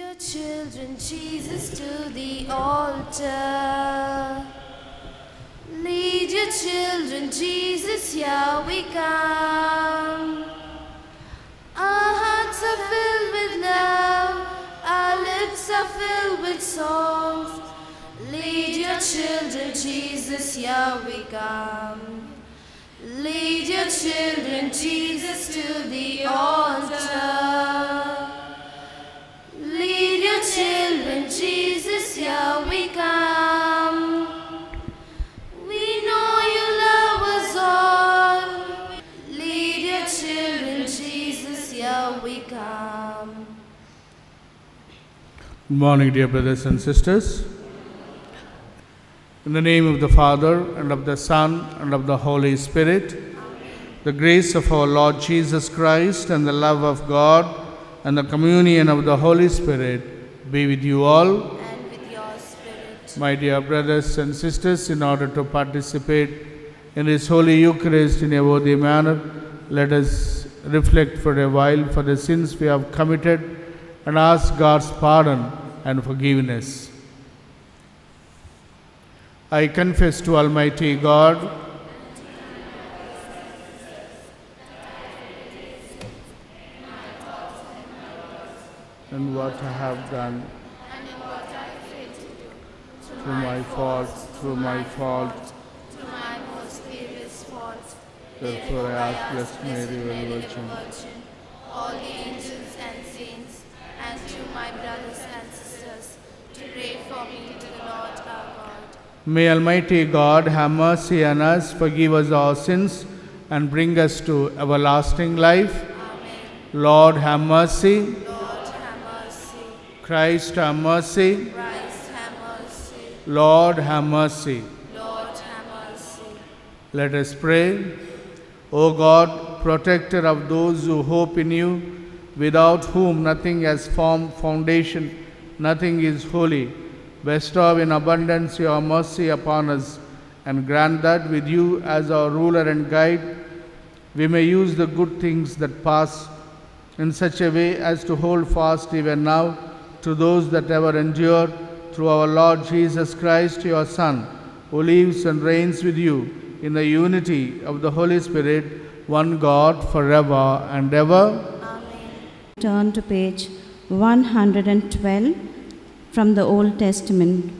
your children, Jesus, to the altar. Lead your children, Jesus, here we come. Our hearts are filled with love, our lips are filled with songs. Lead your children, Jesus, here we come. Lead your children, Jesus, to the altar. Lead your children, Jesus, here we come. We know you love us all. Lead your children, Jesus, here we come. Good morning, dear brothers and sisters. In the name of the Father, and of the Son, and of the Holy Spirit, the grace of our Lord Jesus Christ, and the love of God, and the communion of the Holy Spirit be with you all. And with your spirit. My dear brothers and sisters, in order to participate in this Holy Eucharist in a worthy manner, let us reflect for a while for the sins we have committed and ask God's pardon and forgiveness. I confess to Almighty God and what I have done through my fault, through my most grievous fault. Therefore I ask Blessed Mary, Virgin, all the angels and saints, and to my brothers and sisters, to pray for me to the Lord our God. May Almighty God have mercy on us, forgive us our sins, and bring us to everlasting life. Amen. Lord, have mercy. Lord, have mercy. Christ, have mercy. Christ, have mercy. Lord, have mercy. Lord, have mercy. Let us pray. O God, protector of those who hope in you, without whom nothing has formed foundation, nothing is holy, bestow in abundance your mercy upon us, and grant that with you as our ruler and guide, we may use the good things that pass in such a way as to hold fast even now to those that ever endure, through our Lord Jesus Christ, your Son, who lives and reigns with you in the unity of the Holy Spirit, one God, forever and ever. Amen. Turn to page 112 from the Old Testament,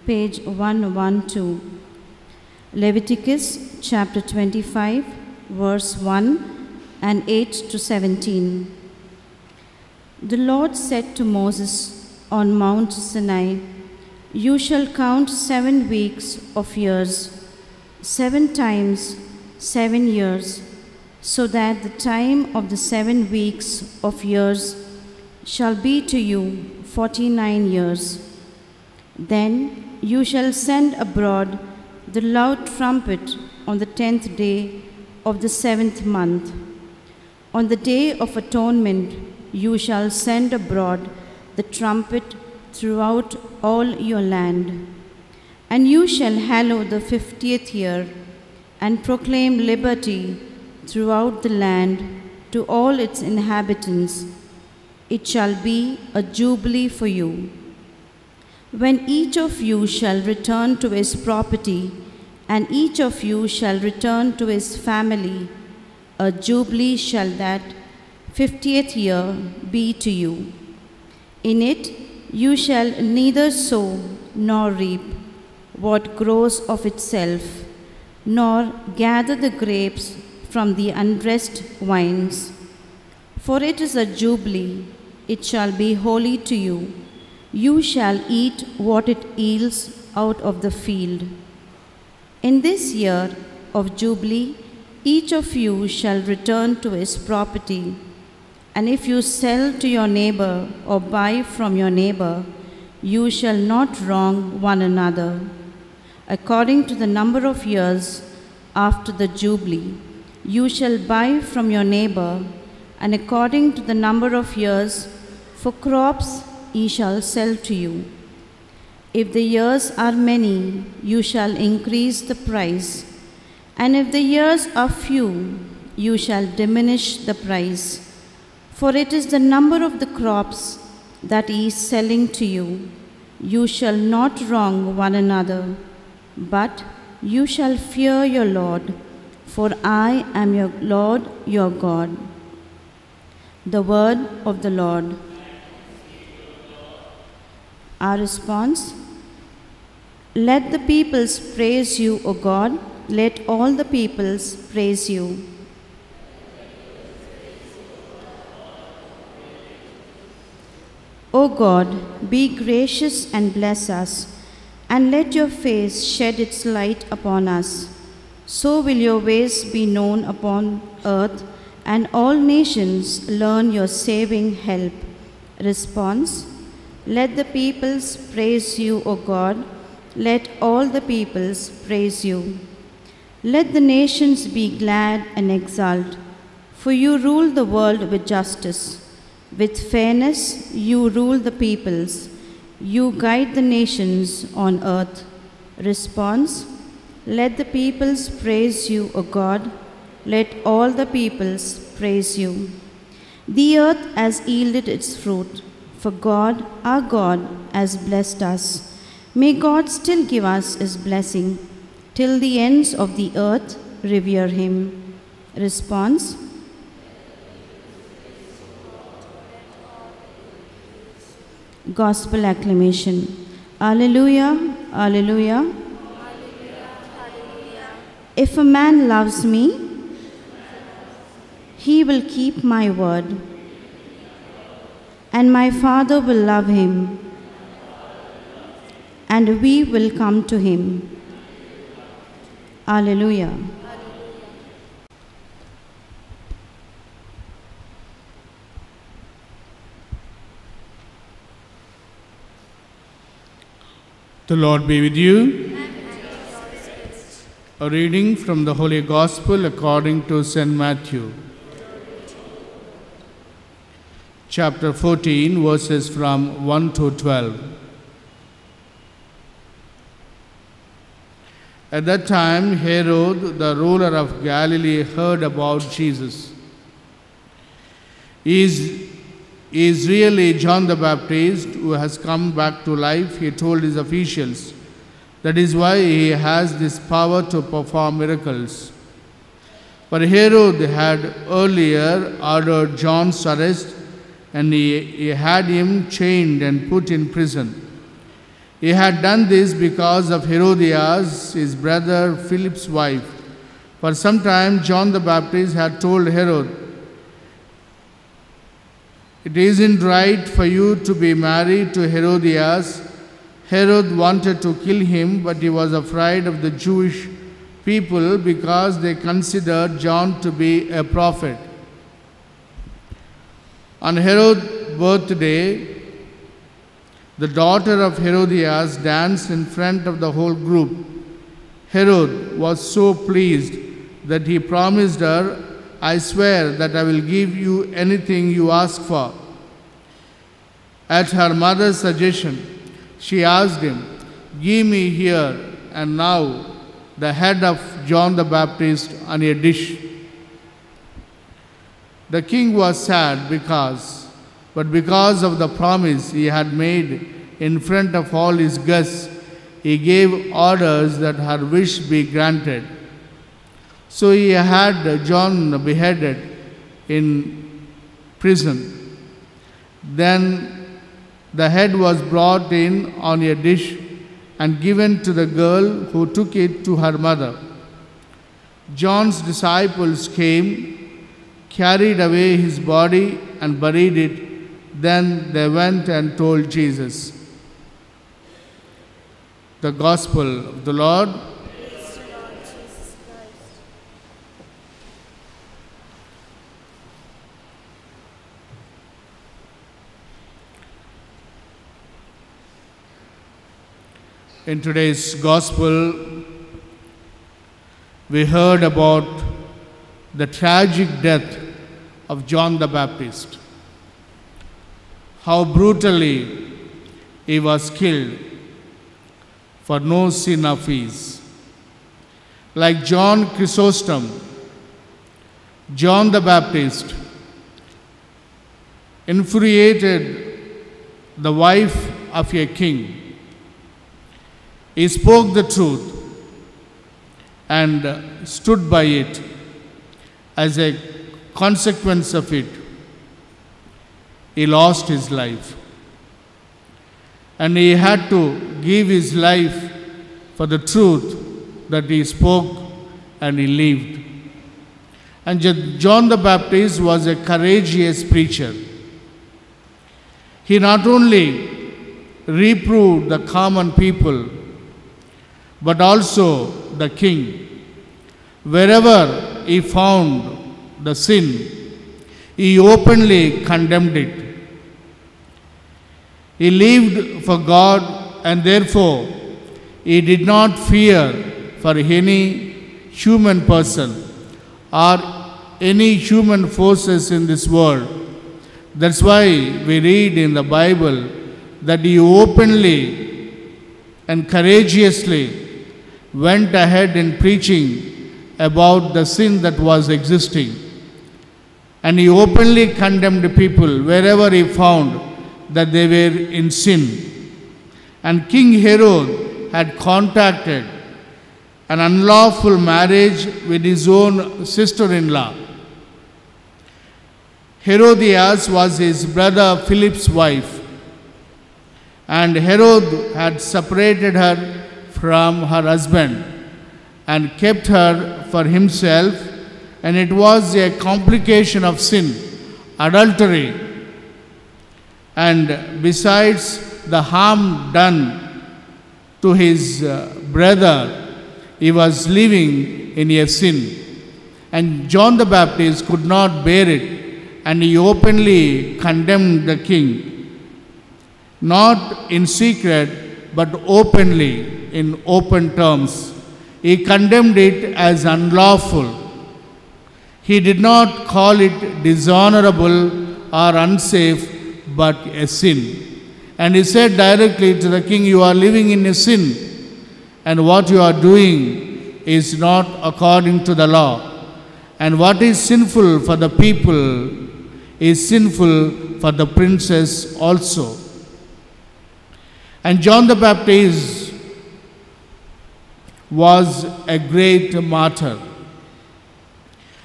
page 112. Leviticus chapter 25, verse 1 and 8 to 17. The Lord said to Moses on Mount Sinai, "You shall count 7 weeks of years, 7 times 7 years, so that the time of the 7 weeks of years shall be to you 49 years. Then you shall send abroad the loud trumpet on the 10th day of the 7th month. On the day of atonement you shall send abroad the trumpet throughout all your land. And you shall hallow the 50th year, and proclaim liberty throughout the land to all its inhabitants. It shall be a jubilee for you. When each of you shall return to his property, and each of you shall return to his family, a jubilee shall that 50th year be to you. In it you shall neither sow nor reap what grows of itself, nor gather the grapes from the unpressed vines. For it is a jubilee, it shall be holy to you. You shall eat what it yields out of the field. In this year of jubilee, each of you shall return to his property. And if you sell to your neighbor or buy from your neighbor, you shall not wrong one another. According to the number of years after the jubilee, you shall buy from your neighbor, and according to the number of years for crops ye shall sell to you. If the years are many, you shall increase the price, and if the years are few, you shall diminish the price. For it is the number of the crops that he is selling to you. You shall not wrong one another, but you shall fear your Lord, for I am your Lord your God. The word of the Lord. Our response: let the peoples praise you, O God. Let all the peoples praise you. O God, be gracious and bless us, and let your face shed its light upon us. So will your ways be known upon earth, and all nations learn your saving help. Response: let the peoples praise you, O God. Let all the peoples praise you. Let the nations be glad and exult, for you rule the world with justice. With fairness you rule the peoples. You guide the nations on earth. Response: let the peoples praise you, O God. Let all the peoples praise you. The earth has yielded its fruit, for God, our God, has blessed us. May God still give us his blessing. Till the ends of the earth revere him. Response: Gospel acclamation. Alleluia, alleluia. If a man loves me, he will keep my word, and my Father will love him, and we will come to him. Alleluia. The Lord be with you. A reading from the Holy Gospel according to St. Matthew. Chapter 14, verses from 1 to 12. At that time, Herod, the ruler of Galilee, heard about Jesus. He is really John the Baptist who has come back to life, he told his officials. That is why he has this power to perform miracles. But Herod had earlier ordered John's arrest, and he had him chained and put in prison. He had done this because of Herodias, his brother Philip's wife. For some time, John the Baptist had told Herod, "It isn't right for you to be married to Herodias." Herod wanted to kill him, but he was afraid of the Jewish people because they considered John to be a prophet. On Herod's birthday, the daughter of Herodias danced in front of the whole group. Herod was so pleased that he promised her, "I swear that I will give you anything you ask for." At her mother's suggestion, she asked him, "Give me here and now the head of John the Baptist on a dish." The king was sad but because of the promise he had made in front of all his guests, he gave orders that her wish be granted. So he had John beheaded in prison. Then the head was brought in on a dish and given to the girl, who took it to her mother. John's disciples came, carried away his body and buried it. Then they went and told Jesus. The Gospel of the Lord. Praise to Lord Jesus Christ. In today's Gospel, we heard about the tragic death of John the Baptist. How brutally he was killed for no sin of his. Like John Chrysostom, John the Baptist, infuriated the wife of a king. He spoke the truth and stood by it. As a consequence of it, he lost his life. And he had to give his life for the truth that he spoke and he lived. And John the Baptist was a courageous preacher. He not only reproved the common people, but also the king. Wherever he found the sin, he openly condemned it. He lived for God, and therefore he did not fear for any human person or any human forces in this world. That's why we read in the Bible that he openly and courageously went ahead in preaching about the sin that was existing. And he openly condemned people wherever he found that they were in sin. And King Herod had contacted an unlawful marriage with his own sister-in-law. Herodias was his brother Philip's wife, and Herod had separated her from her husband and kept her for himself, and it was a complication of sin, adultery. And besides the harm done to his brother, he was living in a sin. And John the Baptist could not bear it, and he openly condemned the king, not in secret, but openly, in open terms. He condemned it as unlawful. He did not call it dishonorable or unsafe, but a sin. And he said directly to the king, you are living in a sin, and what you are doing is not according to the law. And what is sinful for the people is sinful for the princess also. And John the Baptist was a great martyr.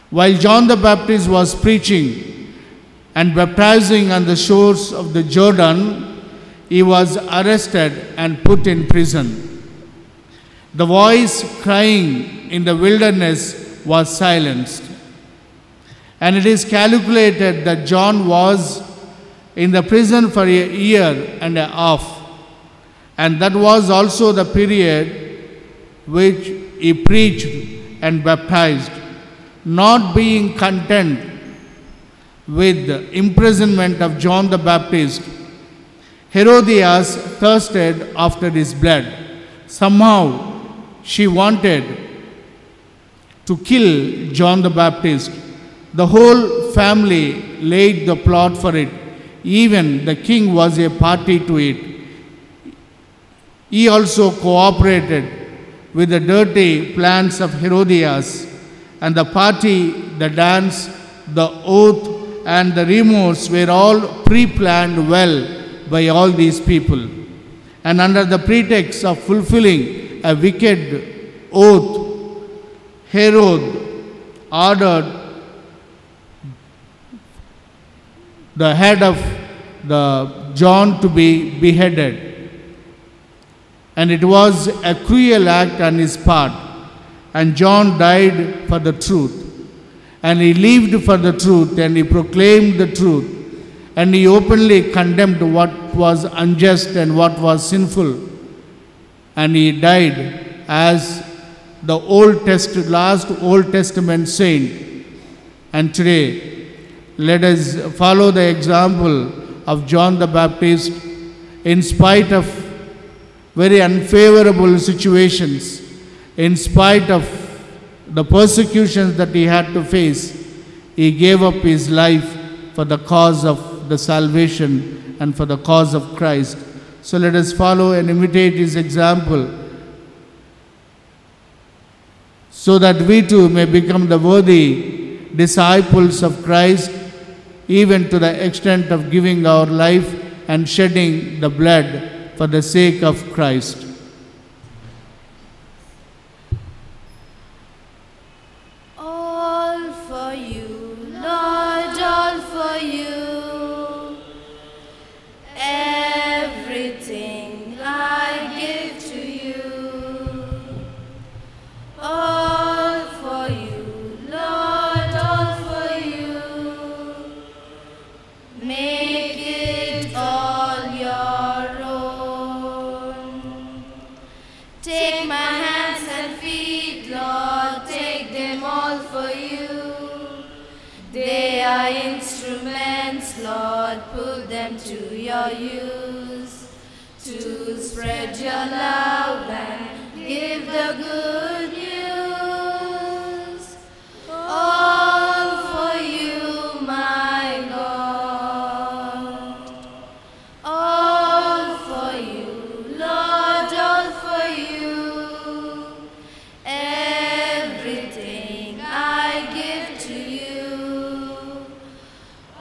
While John the Baptist was preaching and baptizing on the shores of the Jordan, he was arrested and put in prison. The voice crying in the wilderness was silenced. And it is calculated that John was in the prison for a year and a half. And that was also the period which he preached and baptized. Not being content with the imprisonment of John the Baptist, Herodias thirsted after his blood. Somehow she wanted to kill John the Baptist. The whole family laid the plot for it. Even the king was a party to it. He also cooperated with the dirty plans of Herodias, and the party, the dance, the oath, and the remorse were all pre-planned well by all these people. And under the pretext of fulfilling a wicked oath, Herod ordered the head of the John to be beheaded. And it was a cruel act on his part. And John died for the truth. And he lived for the truth, and he proclaimed the truth. And he openly condemned what was unjust and what was sinful. And he died as the last Old Testament saint. And today, let us follow the example of John the Baptist. In spite of very unfavorable situations, in spite of the persecutions that he had to face, he gave up his life for the cause of the salvation and for the cause of Christ. So let us follow and imitate his example, so that we too may become the worthy disciples of Christ, even to the extent of giving our life and shedding the blood for the sake of Christ. All for you, Lord, all for you. Everything I give to you. All for you, Lord, all for you. Make it all your own. Take my hands and feet, Lord, take them all for you. They are instruments, Lord, put them to your use. To spread your love and give the good news. All for you, my God. All for you, Lord, all for you. Everything I give to you.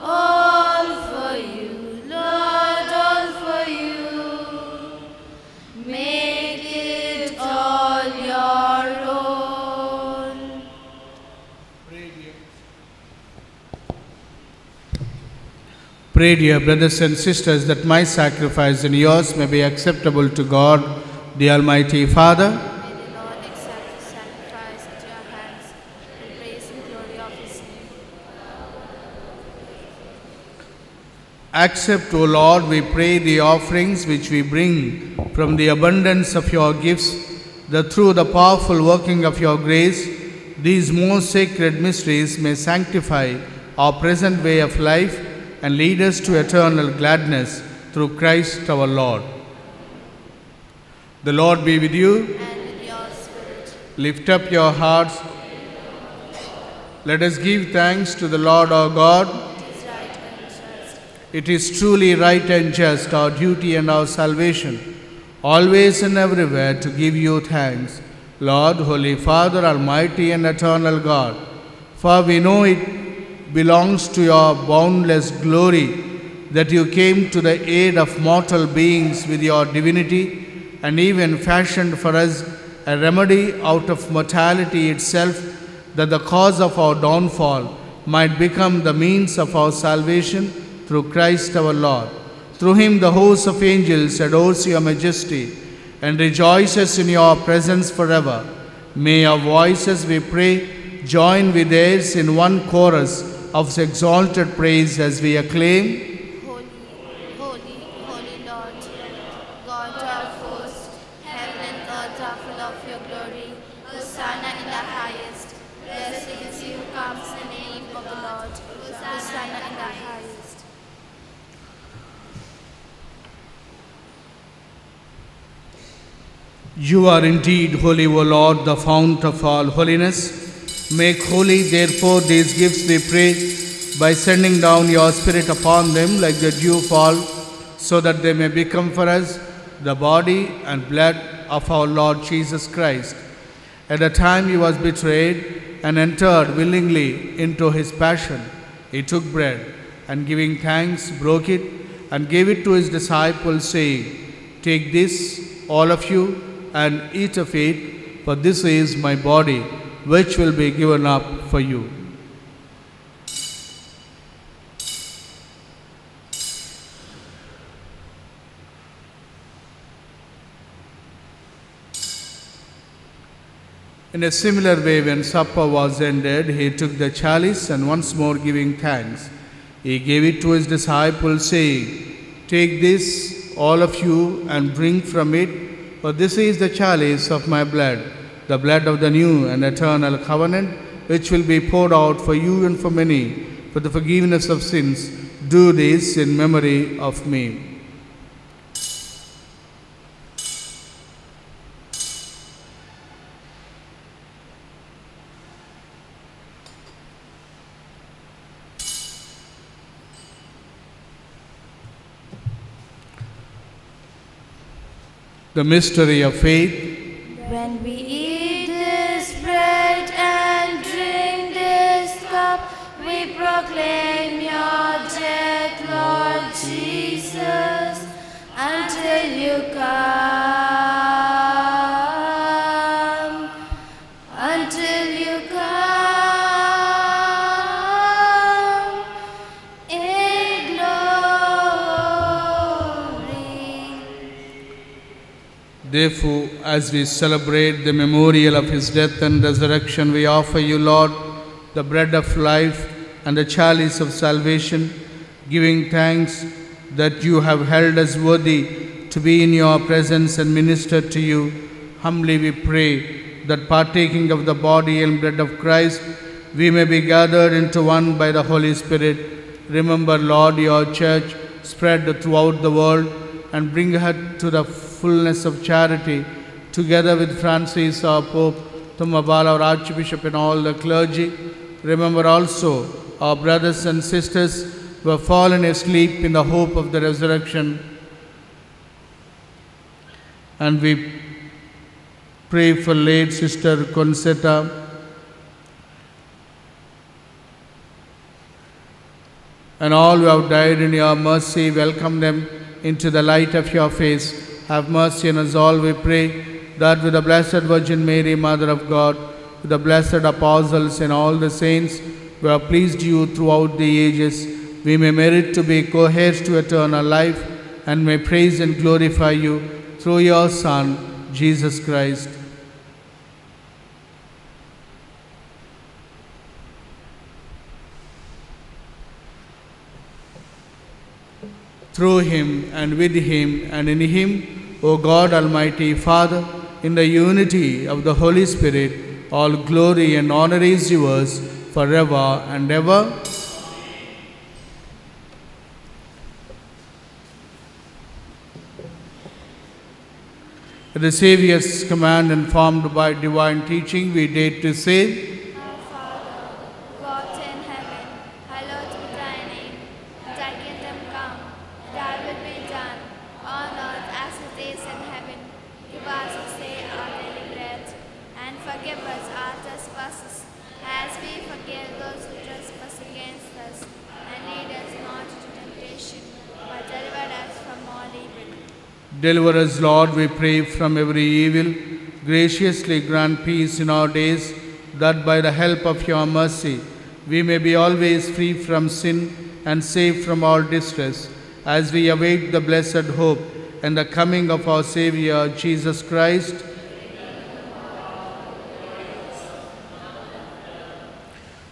All for you, Lord, all for you. Make it all your own. Pray, dear brothers and sisters, that my sacrifice and yours may be acceptable to God, the Almighty Father. May the Lord accept the sacrifice at your hands, for the praise and glory of his name. Accept, O Lord, we pray, the offerings which we bring from the abundance of your gifts, that through the powerful working of your grace, these most sacred mysteries may sanctify our present way of life and lead us to eternal gladness through Christ our Lord. The Lord be with you. And with your spirit. Lift up your hearts. Let us give thanks to the Lord our God. It is right and just. It is truly right and just, our duty and our salvation, always and everywhere to give you thanks, Lord, Holy Father, Almighty and eternal God. For we know it belongs to your boundless glory that you came to the aid of mortal beings with your divinity, and even fashioned for us a remedy out of mortality itself, that the cause of our downfall might become the means of our salvation through Christ our Lord. Through him the host of angels adores your majesty and rejoices in your presence forever. May our voices, we pray, join with theirs in one chorus of exalted praise as we acclaim, Holy, holy, holy Lord, God of hosts, heaven and earth are full of your glory. Hosanna in the highest. Blessed is he who comes in the name of the Lord. Hosanna in the highest. You are indeed holy, O Lord, the fount of all holiness. Make holy, therefore, these gifts, we pray, by sending down your Spirit upon them like the dew fall, so that they may become for us the body and blood of our Lord Jesus Christ. At the time he was betrayed and entered willingly into his passion, he took bread, and giving thanks, broke it, and gave it to his disciples, saying, "Take this, all of you, and eat of it, for this is my body, which will be given up for you." In a similar way, when supper was ended, he took the chalice, and once more giving thanks, he gave it to his disciples, saying, "Take this, all of you, and drink from it, for this is the chalice of my blood, the blood of the new and eternal covenant, which will be poured out for you and for many, for the forgiveness of sins. Do this in memory of me." The mystery of faith. When we eat this bread and drink this cup, we proclaim your death, Lord Jesus. until you come, until you come in glory. Therefore, as we celebrate the memorial of his death and resurrection, we offer you, Lord, the bread of life and the chalice of salvation, giving thanks that you have held us worthy to be in your presence and minister to you. Humbly we pray that partaking of the body and blood of Christ, we may be gathered into one by the Holy Spirit. Remember, Lord, your church spread throughout the world and bring her to the fullness of charity, together with Francis, our Pope, Tumabala, our Archbishop, and all the clergy. Remember also our brothers and sisters who have fallen asleep in the hope of the resurrection. And we pray for late Sister Concetta, and all who have died in your mercy. Welcome them into the light of your face. Have mercy on us all, we pray, that with the Blessed Virgin Mary, Mother of God, with the blessed apostles and all the saints who have pleased you throughout the ages, we may merit to be co-heirs to eternal life and may praise and glorify you through your Son, Jesus Christ. Through him and with him and in him, O God Almighty Father, in the unity of the Holy Spirit, all glory and honor is yours forever and ever. At the Saviour's command, informed by divine teaching, we dare to say, Our Father, who art in heaven, hallowed be thy name. Thy kingdom come, thy will be done, on earth as it is in heaven. Give us this day our daily bread, and forgive us our trespasses, as we forgive those who trespass against us. And lead us not into temptation, but deliver us from all evil. Deliver us, Lord, we pray, from every evil. Graciously grant peace in our days, that by the help of your mercy we may be always free from sin and safe from all distress, as we await the blessed hope and the coming of our Saviour, Jesus Christ.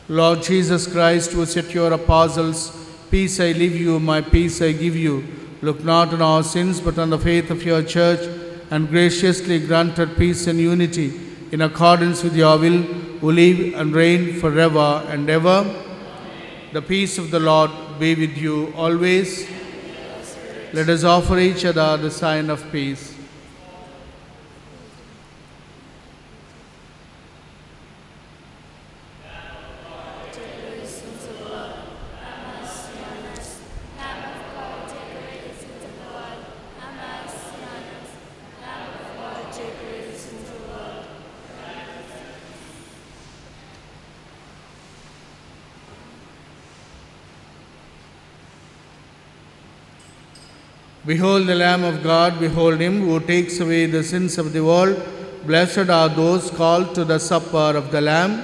Lord Jesus Christ, who said to your apostles, "Peace I leave you, my peace I give you," look not on our sins, but on the faith of your church, and graciously granted peace and unity in accordance with your will, who live and reign forever and ever. The peace of the Lord be with you always. Let us offer each other the sign of peace. Behold the Lamb of God, behold him who takes away the sins of the world. Blessed are those called to the supper of the Lamb.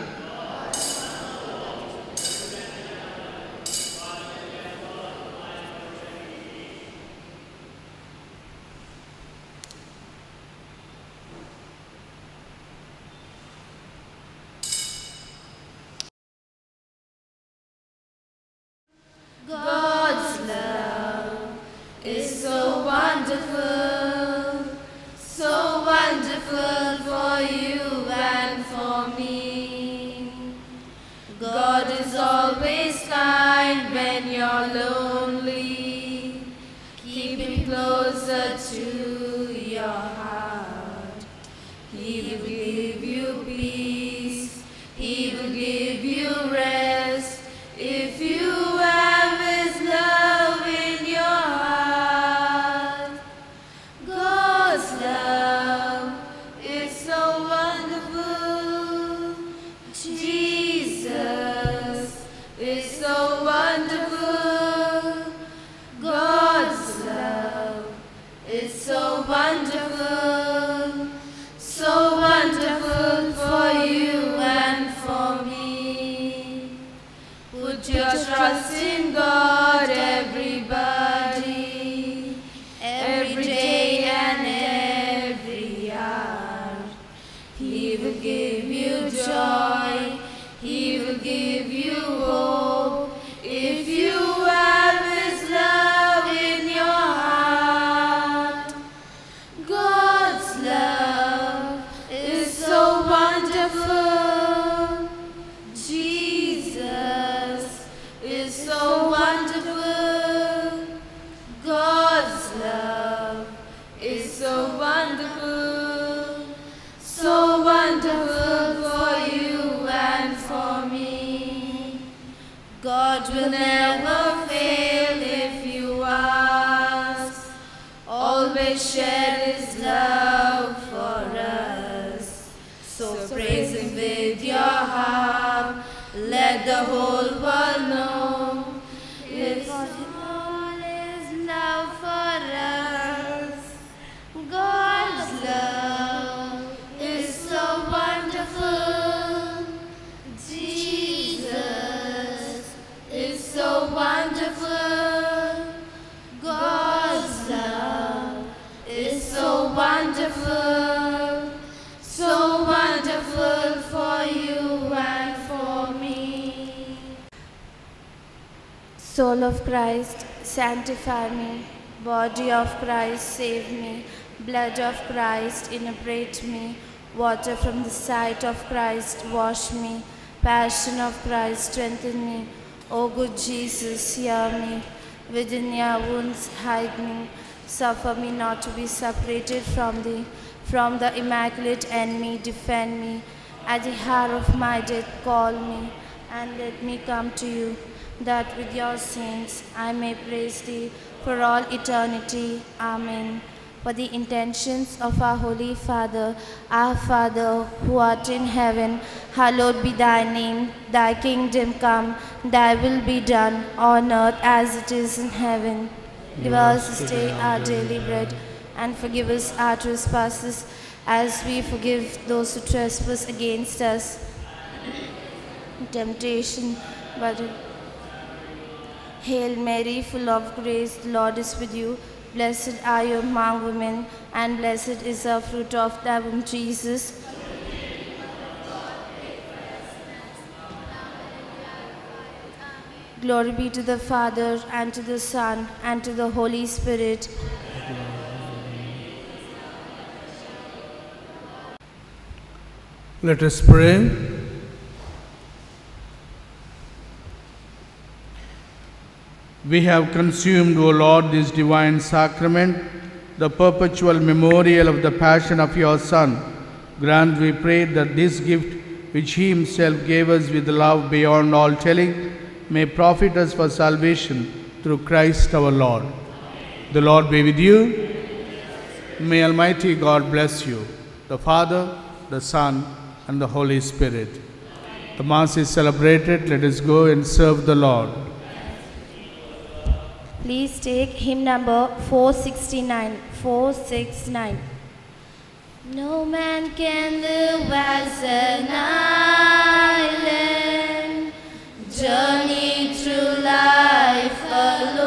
God's love is so wonderful for you and for me. God is always kind when you're lonely. Keep him closer to your heart. He will give you peace. He will give you rest. If you have his love in your heart. God's love is so wonderful. Jesus is so wonderful. God's love is so wonderful for you and for me. Put your trust in God, everybody, every day and every hour. He will give you joy, He will give you hope, if you have His love in your heart. God's love is so wonderful. Jesus is so wonderful. God's love is so wonderful for you and for me. God will never fail if you ask, always share His love for us. So praise Him with your harp, let the whole world know His all His love for us. God's love is so wonderful. Jesus is so wonderful. God's love is so wonderful for you and for me. Soul of Christ, sanctify me. Body of Christ, save me. Blood of Christ, inebriate me. Water from the sight of Christ, wash me. Passion of Christ, strengthen me. O good Jesus, hear me. Within your wounds hide me. Suffer me not to be separated from thee. From the immaculate enemy defend me. At the hour of my death call me, and let me come to you, that with your saints I may praise thee for all eternity. Amen. For the intentions of our Holy Father, our Father, who art in heaven, hallowed be thy name. Thy kingdom come, thy will be done, on earth as it is in heaven. Give us this day our daily bread, and forgive us our trespasses, as we forgive those who trespass against us. Temptation, but Hail Mary, full of grace, the Lord is with you. Blessed are you among women, and blessed is the fruit of thy womb, Jesus. Glory be to the Father, and to the Son, and to the Holy Spirit. Let us pray. We have consumed, O Lord, this divine sacrament, the perpetual memorial of the passion of your Son. Grant, we pray, that this gift which He Himself gave us with love beyond all telling may profit us for salvation through Christ our Lord. The Lord be with you. May Almighty God bless you, the Father, the Son, and the Holy Spirit. The Mass is celebrated. Let us go and serve the Lord. Please take hymn number 469. 469. No man can live as an island, journey through life alone.